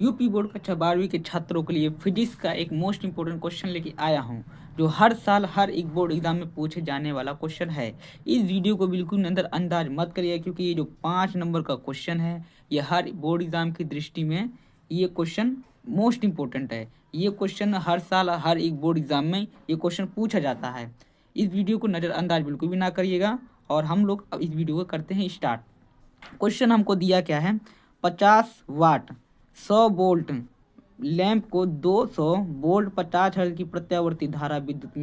UP board कक्षा 12वीं के छात्रों के लिए फिजिक्स का एक मोस्ट इंपोर्टेंट क्वेश्चन लेके आया हूँ, जो हर साल हर एक बोर्ड एग्जाम में पूछे जाने वाला क्वेश्चन है। इस वीडियो को बिल्कुल नज़रअंदाज मत करिए, क्योंकि ये जो 5 नंबर का क्वेश्चन है, ये हर बोर्ड एग्जाम की दृष्टि में ये क्वेश्चन मोस्ट इंपॉर्टेंट है। ये क्वेश्चन हर साल हर एक बोर्ड एग्जाम में ये क्वेश्चन पूछा जाता है। इस वीडियो को नज़रअंदाज बिल्कुल भी ना करिएगा, और हम लोग अब इस वीडियो को करते हैं स्टार्ट। क्वेश्चन हमको दिया क्या है, 50 वाट 100 वोल्ट लैंप को 200 वोल्ट 50 हर्ट्ज की प्रत्यावर्ती धारा विद्युत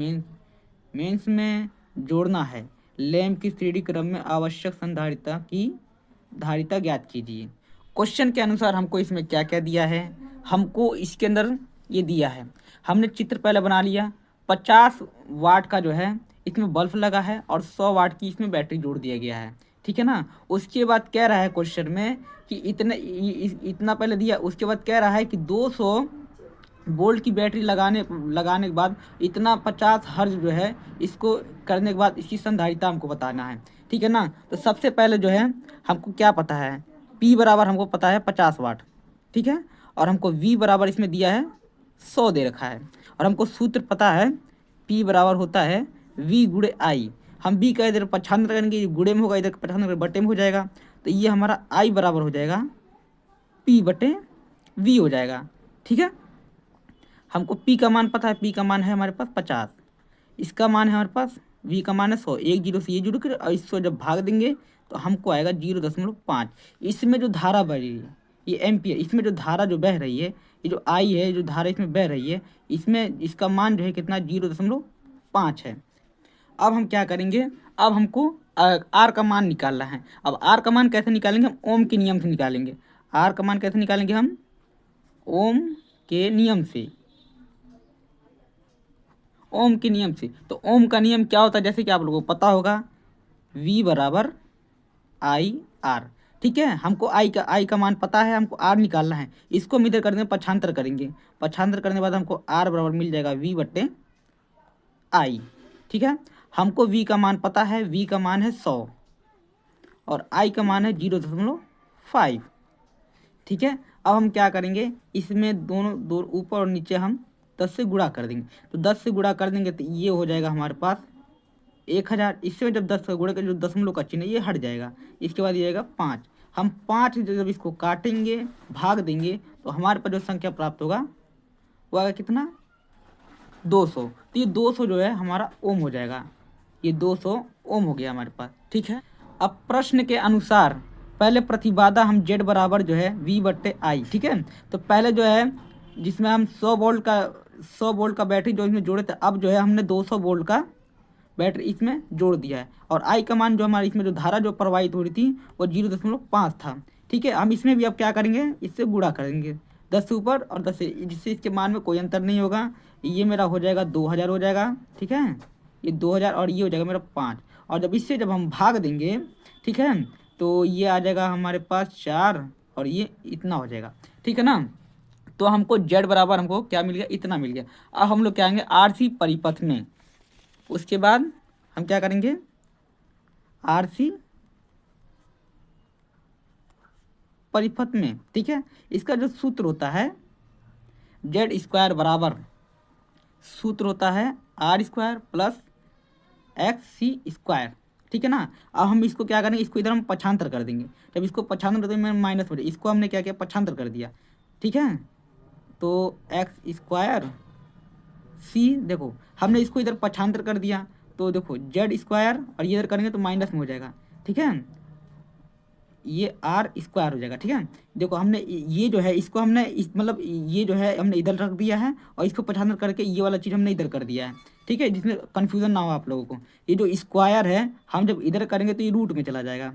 मेंस में जोड़ना है। लैंप की श्रेणी क्रम में आवश्यक धारिता ज्ञात कीजिए। क्वेश्चन के अनुसार हमको इसमें क्या क्या दिया है, हमको इसके अंदर ये दिया है। हमने चित्र पहले बना लिया। 50 वाट का जो है इसमें बल्ब लगा है, और 100 वाट की इसमें बैटरी जोड़ दिया गया है, ठीक है ना। उसके बाद कह रहा है क्वेश्चन में कि इतना पहले दिया, उसके बाद कह रहा है कि 200 वोल्ट की बैटरी लगाने के बाद इतना 50 हर्ज जो है, इसको करने के बाद इसकी संधारिता हमको बताना है, ठीक है ना। तो सबसे पहले जो है हमको क्या पता है, P बराबर हमको पता है 50 वाट, ठीक है। और हमको V बराबर इसमें दिया है 100 दे रखा है, और हमको सूत्र पता है P बराबर होता है V गुणे I। हम B का इधर 95 करेंगे, गुणे में होगा, इधर 95 बटे में हो जाएगा, तो ये हमारा I बराबर हो जाएगा P बटे V हो जाएगा, ठीक है। हमको P का मान पता है, P का मान है हमारे पास 50, इसका मान है हमारे पास V का मान है 100। एक जीरो से ये जुड़ कर, और इसको जब भाग देंगे तो हमको आएगा 0.5। इसमें जो धारा बह रही है ये एम्पियर, इसमें जो धारा जो बह रही है, ये जो I है, जो धारा इसमें बह रही है, इसमें इसका मान जो है कितना 0.5 है। अब हम क्या करेंगे, अब हमको R का मान निकालना है। अब R का मान कैसे निकालेंगे, हम ओम के नियम से निकालेंगे। R का मान कैसे निकालेंगे, हम ओम के नियम से। ओम के नियम से, तो ओम का नियम क्या होता है, जैसे कि आप लोगों को पता होगा, V बराबर IR, ठीक है। हमको I का मान पता है, हमको R निकालना है। इसको हम इधर कर देंगे, पक्षांतर करेंगे। पक्षांतर करने के बाद हमको R बराबर मिल जाएगा V बट्टे I, ठीक है। हमको V का मान पता है, V का मान है 100, और I का मान है 0.5, ठीक है। अब हम क्या करेंगे, इसमें दोनों दो ऊपर और नीचे हम 10 से गुणा कर देंगे। तो 10 से गुणा कर देंगे तो ये हो जाएगा हमारे पास 1000। इससे जब 10 का गुणा कर, जो दशमलव का चिन्ह है ये हट जाएगा। इसके बाद ये आएगा 5। हम 5 जब इसको काटेंगे, भाग देंगे, तो हमारे पास जो संख्या प्राप्त होगा वो आएगा कितना, 200। तो ये 200 जो है हमारा ओम हो जाएगा, ये 200 ओम हो गया हमारे पास, ठीक है। अब प्रश्न के अनुसार पहले प्रतिबाधा हम Z बराबर जो है V बट्टे I, ठीक है। तो पहले जो है जिसमें हम 100 वोल्ट का बैटरी जो इसमें जोड़े थे, अब जो है हमने 200 वोल्ट का बैटरी इसमें जोड़ दिया है, और I का मान जो हमारे इसमें जो धारा जो प्रवाहित हो रही थी वो 0.5 था, ठीक है। हम इसमें भी अब क्या करेंगे, इससे गुणा करेंगे 10 से ऊपर और 10 से, जिससे इसके मान में कोई अंतर नहीं होगा। ये मेरा हो जाएगा 2000 हो जाएगा, ठीक है। ये 2000 और ये हो जाएगा मेरा 5, और जब इससे जब हम भाग देंगे, ठीक है, तो ये आ जाएगा हमारे पास 4, और ये इतना हो जाएगा, ठीक है ना। तो हमको Z बराबर हमको क्या मिल गया, इतना मिल गया। अब हम लोग क्या आएंगे RC परिपथ में, उसके बाद हम क्या करेंगे, RC परिपथ में, ठीक है। इसका जो सूत्र होता है Z² बराबर, सूत्र होता है R² प्लस XC², ठीक है ना। अब हम इसको क्या करेंगे, इसको इधर हम पक्षांतर कर देंगे। जब इसको पक्षांतर कर देंगे माइनस हो जाए, इसको हमने क्या किया, पक्षांतर कर दिया, ठीक है। तो X² C, देखो हमने इसको इधर पक्षांतर कर दिया, तो देखो Z² और ये इधर करेंगे तो माइनस में हो जाएगा, ठीक है। ये R² हो जाएगा, ठीक है। देखो हमने ये जो है इसको हमने मतलब ये जो है हमने इधर रख दिया है, और इसको पक्षांतर करके ये वाला चीज़ हमने इधर कर दिया है, ठीक है, जिसमें कन्फ्यूज़न ना हो आप लोगों को। ये जो स्क्वायर है हम जब इधर करेंगे तो ये रूट में चला जाएगा,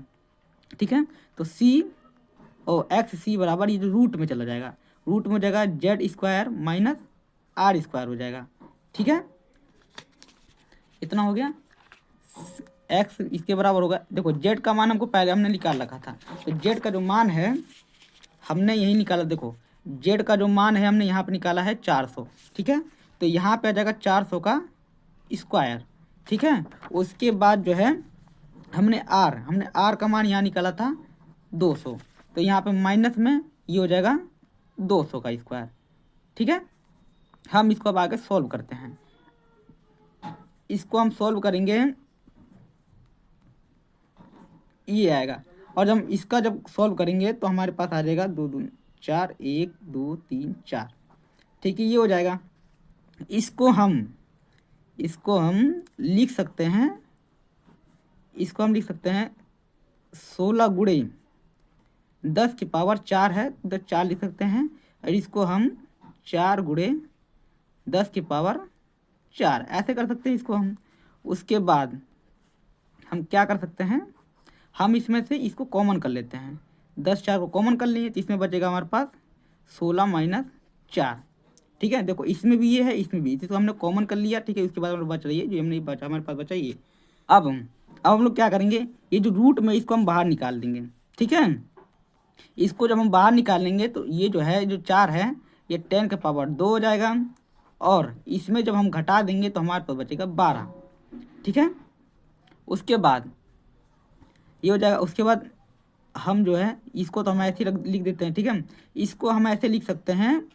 ठीक है। तो C और XC बराबर ये जो रूट में चला जाएगा, रूट में हो जाएगा Z² माइनस R² हो जाएगा, ठीक है। इतना हो गया। X इसके बराबर होगा, देखो Z का मान हमको पहले हमने निकाल रखा था, तो Z का जो मान है हमने यही निकाला। देखो Z का जो मान है हमने यहाँ पे निकाला है 400, ठीक है। तो यहाँ पे आ जाएगा 400 का स्क्वायर, ठीक है। उसके बाद जो है हमने R का मान यहाँ निकाला था 200, तो यहाँ पे माइनस में ये हो जाएगा 200 का स्क्वायर। ठीक है, हम इसको अब आगे सॉल्व करते हैं। इसको हम सॉल्व करेंगे, ये आएगा। और जब इसका जब सॉल्व करेंगे तो हमारे पास आ जाएगा 2 दूनी 4, 1 2 3 4। ठीक है, ये हो जाएगा। इसको हम लिख सकते हैं, 16 गुणे 10 की पावर 4 है तो 4 लिख सकते हैं। और इसको हम 4 गुणे 10 की पावर 4 ऐसे कर सकते हैं इसको हम। उसके बाद हम क्या कर सकते हैं, हम इसमें से इसको कॉमन कर लेते हैं। 10 4 को कॉमन कर लिए तो इसमें बचेगा हमारे पास 16 - 4। ठीक है, देखो इसमें भी ये है, इसमें भी, इसको हमने कॉमन कर लिया। ठीक है, उसके बाद हमारे बच रही है जो हमने बचा, हमारे पास बचा ये। अब हम लोग क्या करेंगे, ये जो रूट में इसको हम बाहर निकाल देंगे। ठीक है, इसको जब हम बाहर निकालेंगे तो ये जो है, जो 4 है, ये 10 की पावर 2 हो जाएगा। और इसमें जब हम घटा देंगे तो हमारे पास बचेगा 12। ठीक है, उसके बाद ये हो जाएगा। उसके बाद हम जो है इसको तो हम ऐसे लिख देते हैं। ठीक है, इसको हम ऐसे लिख सकते हैं,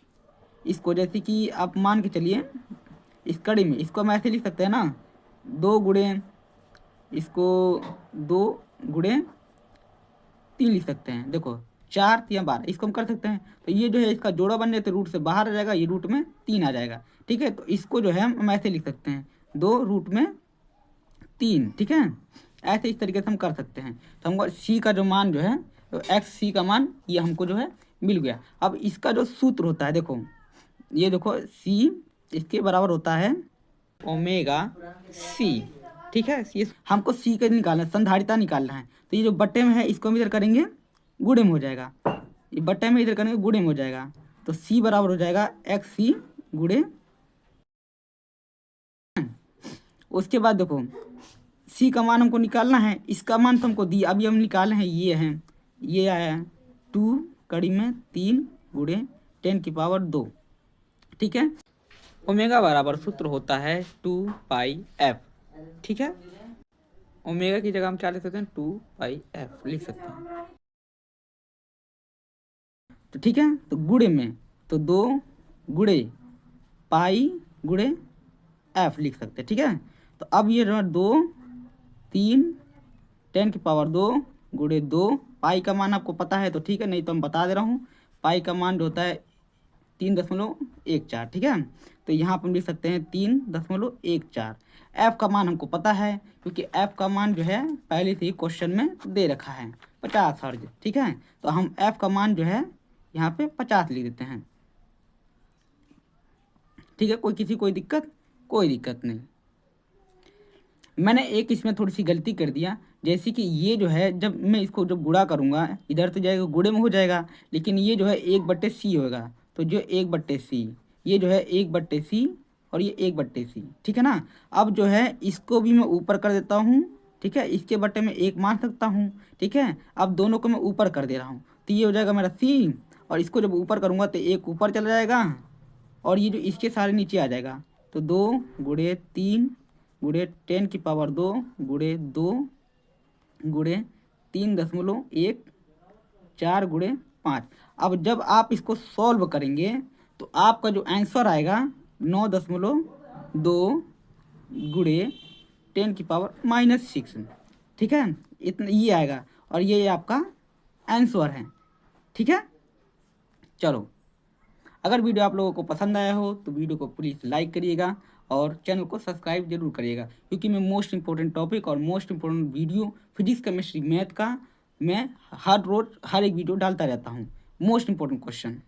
इसको जैसे कि आप मान के चलिए इस कड़ी में इसको हम ऐसे लिख सकते हैं ना, 2 गुणे इसको 2 गुणे 3 लिख सकते हैं। देखो 4 3 12, इसको हम कर सकते हैं। तो ये जो है इसका जोड़ा बन जाए तो रूट से बाहर आ जाएगा, ये रूट में 3 आ जाएगा। ठीक है, तो इसको जो है हम ऐसे लिख सकते हैं, 2 रूट में 3। ठीक है, ऐसे इस तरीके से हम कर सकते हैं। तो हमको सी का जो मान जो है, तो एक्स सी का मान ये हमको जो है मिल गया। अब इसका जो सूत्र होता है, देखो ये देखो, सी इसके बराबर होता है ओमेगा सी। ठीक है, ये हमको सी का निकालना है, संधारिता निकालना है। तो ये जो बट्टे में है इसको हम इधर करेंगे, गुणे में हो जाएगा। ये बट्टे में इधर करेंगे, गुणे में हो जाएगा। तो सी बराबर हो जाएगा एक्स सी गुणे। उसके बाद देखो सी का मान हमको निकालना है, इसका मान तो हमको दिया, अभी हम निकाले हैं, ये हैं, ये आया 2 कड़ी में 3 गुणे 10 की पावर 2। ठीक है, ओमेगा बराबर सूत्र होता है 2πf। ठीक है, ओमेगा की जगह हम क्या लिख सकते हैं, 2πf लिख सकते हैं। तो ठीक है, तो गुणे में तो 2 गुणे पाई गुणे एफ लिख सकते हैं। ठीक है, तो अब ये 2 3 10 की पावर 2 गुणे 2, पाई का मान आपको पता है तो ठीक है, नहीं तो हम बता दे रहा हूँ। पाई का मान जो होता है 3.14। ठीक है, तो यहाँ पर हम लिख सकते हैं 3.14। एफ का मान हमको पता है क्योंकि एफ का मान जो है पहले से ही क्वेश्चन में दे रखा है, 50 हर्ट्ज। ठीक है, तो हम एफ का मान जो है यहाँ पे 50 लिख देते हैं। ठीक है, कोई दिक्कत नहीं। मैंने एक इसमें थोड़ी सी गलती कर दिया, जैसे कि ये जो है जब मैं इसको जब गुणा करूँगा इधर तो जाएगा, गुणे में हो जाएगा, लेकिन ये जो है 1/c होगा। तो जो 1/c, ये जो है 1/c और ये 1/c। ठीक है ना, अब जो है इसको भी मैं ऊपर कर देता हूँ। ठीक है, इसके बट्टे में 1 मान सकता हूँ। ठीक है, अब दोनों को मैं ऊपर कर दे रहा हूँ, तो ये हो जाएगा मेरा c। और इसको जब ऊपर करूँगा तो 1 ऊपर चला जाएगा और ये जो इसके सारे नीचे आ जाएगा। तो 2 गुणे 3 गुणे 10 की पावर 2 गुणे 2 गुणे 3.1 4 गुणे 5। अब जब आप इसको सॉल्व करेंगे तो आपका जो आंसर आएगा 9.2 गुणे 10 की पावर -6। ठीक है, इतना ये आएगा और ये आपका आंसर है। ठीक है, चलो, अगर वीडियो आप लोगों को पसंद आया हो तो वीडियो को प्लीज़ लाइक करिएगा और चैनल को सब्सक्राइब जरूर करिएगा, क्योंकि मैं मोस्ट इंपॉर्टेंट टॉपिक और most important video physics chemistry math का मैं हर रोज़ हर एक वीडियो डालता रहता हूँ, मोस्ट इंपॉर्टेंट क्वेश्चन।